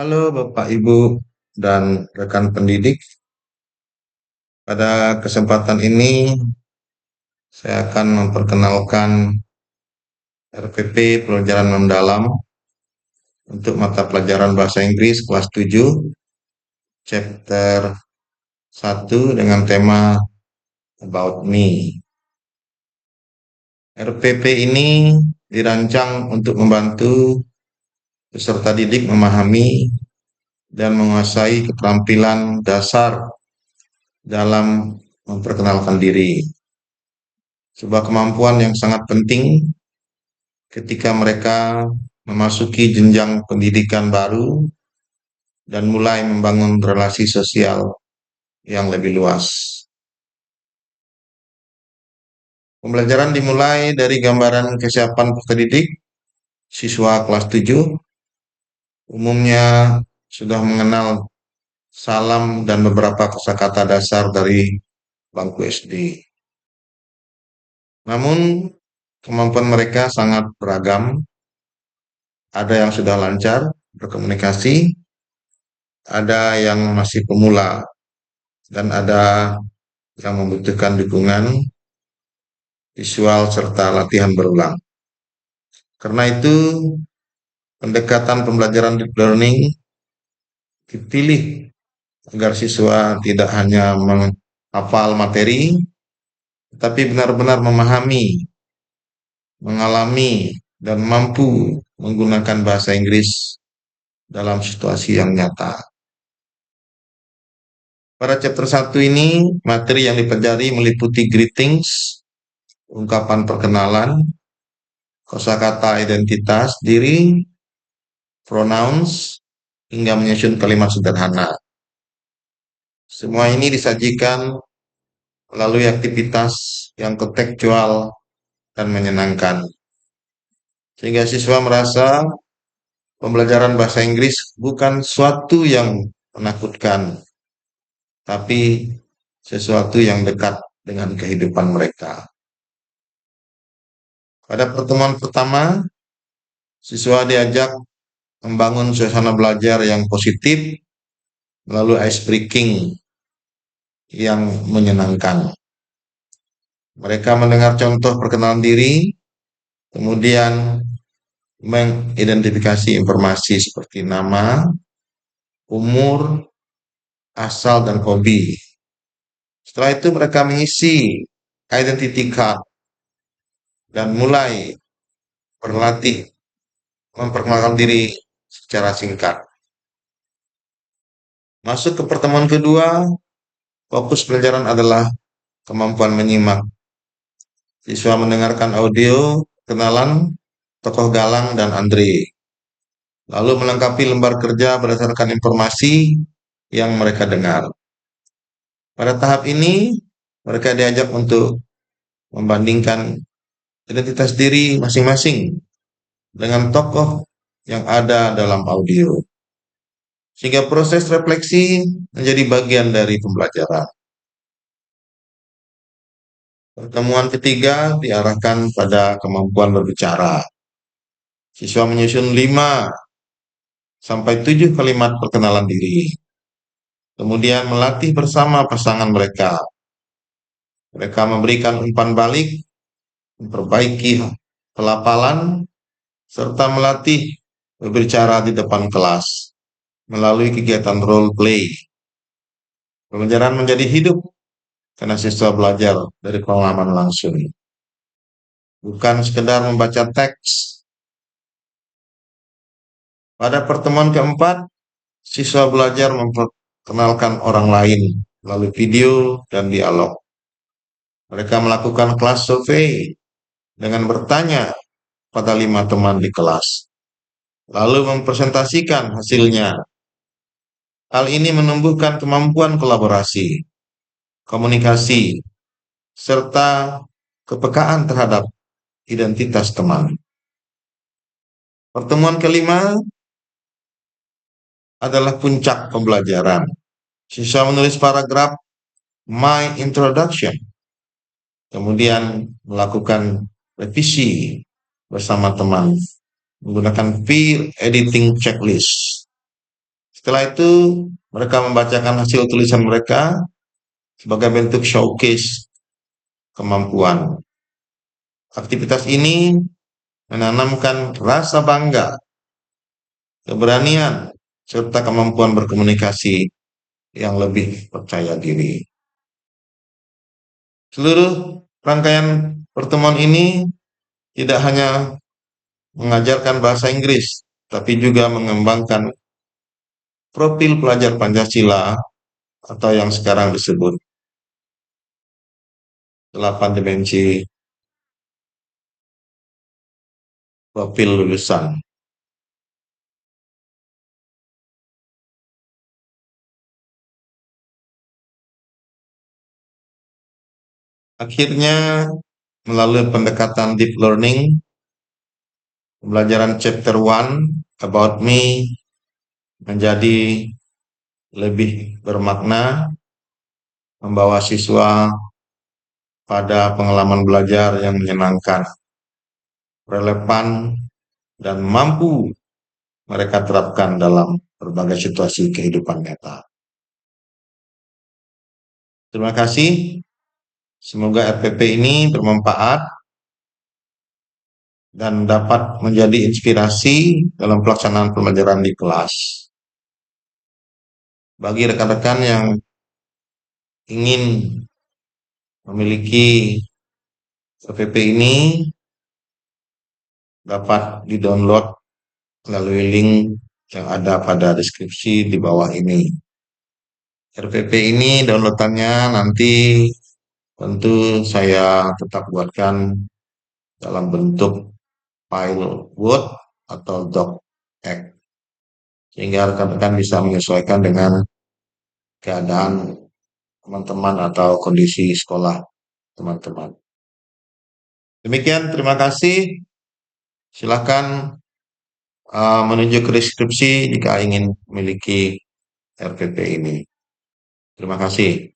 Halo Bapak, Ibu, dan rekan pendidik. Pada kesempatan ini, saya akan memperkenalkan RPP Pelajaran Mendalam untuk mata pelajaran Bahasa Inggris kelas 7, chapter 1 dengan tema About Me. RPP ini dirancang untuk membantu peserta didik memahami dan menguasai keterampilan dasar dalam memperkenalkan diri. Sebuah kemampuan yang sangat penting ketika mereka memasuki jenjang pendidikan baru dan mulai membangun relasi sosial yang lebih luas. Pembelajaran dimulai dari gambaran kesiapan peserta didik. Siswa kelas 7 umumnya sudah mengenal salam dan beberapa kosakata dasar dari bangku SD. Namun, kemampuan mereka sangat beragam. Ada yang sudah lancar berkomunikasi, ada yang masih pemula, dan ada yang membutuhkan dukungan visual serta latihan berulang. Karena itu, pendekatan pembelajaran deep learning dipilih agar siswa tidak hanya menghafal materi, tetapi benar-benar memahami, mengalami, dan mampu menggunakan bahasa Inggris dalam situasi yang nyata. Pada chapter 1 ini, materi yang dipelajari meliputi greetings, ungkapan perkenalan, kosakata identitas diri, pronouns, hingga menyusun kalimat sederhana. Semua ini disajikan melalui aktivitas yang kontekstual dan menyenangkan. Sehingga siswa merasa pembelajaran bahasa Inggris bukan suatu yang menakutkan, tapi sesuatu yang dekat dengan kehidupan mereka. Pada pertemuan pertama, siswa diajak membangun suasana belajar yang positif melalui ice breaking yang menyenangkan. Mereka mendengar contoh perkenalan diri, kemudian mengidentifikasi informasi seperti nama, umur, asal, dan hobi. Setelah itu mereka mengisi identity card dan mulai berlatih memperkenalkan diri secara singkat. Masuk ke pertemuan kedua, fokus pelajaran adalah kemampuan menyimak. Siswa mendengarkan audio kenalan tokoh Galang dan Andre, lalu melengkapi lembar kerja berdasarkan informasi yang mereka dengar. Pada tahap ini, mereka diajak untuk membandingkan identitas diri masing-masing dengan tokoh yang ada dalam audio, sehingga proses refleksi menjadi bagian dari pembelajaran. Pertemuan ketiga diarahkan pada kemampuan berbicara. Siswa menyusun 5 sampai 7 kalimat perkenalan diri. Kemudian melatih bersama pasangan mereka. Mereka memberikan umpan balik, memperbaiki pelafalan, serta melatih berbicara di depan kelas melalui kegiatan role play. Pembelajaran menjadi hidup karena siswa belajar dari pengalaman langsung. Bukan sekedar membaca teks. Pada pertemuan keempat, siswa belajar memperkenalkan orang lain melalui video dan dialog. Mereka melakukan kelas survei dengan bertanya pada 5 teman di kelas, lalu mempresentasikan hasilnya. Hal ini menumbuhkan kemampuan kolaborasi, komunikasi, serta kepekaan terhadap identitas teman. Pertemuan kelima adalah puncak pembelajaran. Siswa menulis paragraf My Introduction, kemudian melakukan revisi bersama teman menggunakan peer editing checklist. Setelah itu mereka membacakan hasil tulisan mereka sebagai bentuk showcase kemampuan. Aktivitas ini menanamkan rasa bangga, keberanian, serta kemampuan berkomunikasi yang lebih percaya diri. Seluruh rangkaian pertemuan ini tidak hanya mengajarkan bahasa Inggris, tapi juga mengembangkan profil pelajar Pancasila atau yang sekarang disebut 8 dimensi profil lulusan. Akhirnya, melalui pendekatan deep learning, pembelajaran chapter 1 about me menjadi lebih bermakna, membawa siswa pada pengalaman belajar yang menyenangkan, relevan, dan mampu mereka terapkan dalam berbagai situasi kehidupan nyata. Terima kasih. Semoga RPP ini bermanfaat dan dapat menjadi inspirasi dalam pelaksanaan pembelajaran di kelas. Bagi rekan-rekan yang ingin memiliki RPP ini, dapat di-download melalui link yang ada pada deskripsi di bawah ini. RPP ini downloadannya nanti tentu saya tetap buatkan dalam bentuk file Word atau docx, sehingga rekan-rekan bisa menyesuaikan dengan keadaan teman-teman atau kondisi sekolah teman-teman. Demikian, terima kasih. Silakan menuju ke deskripsi jika ingin memiliki RPP ini. Terima kasih.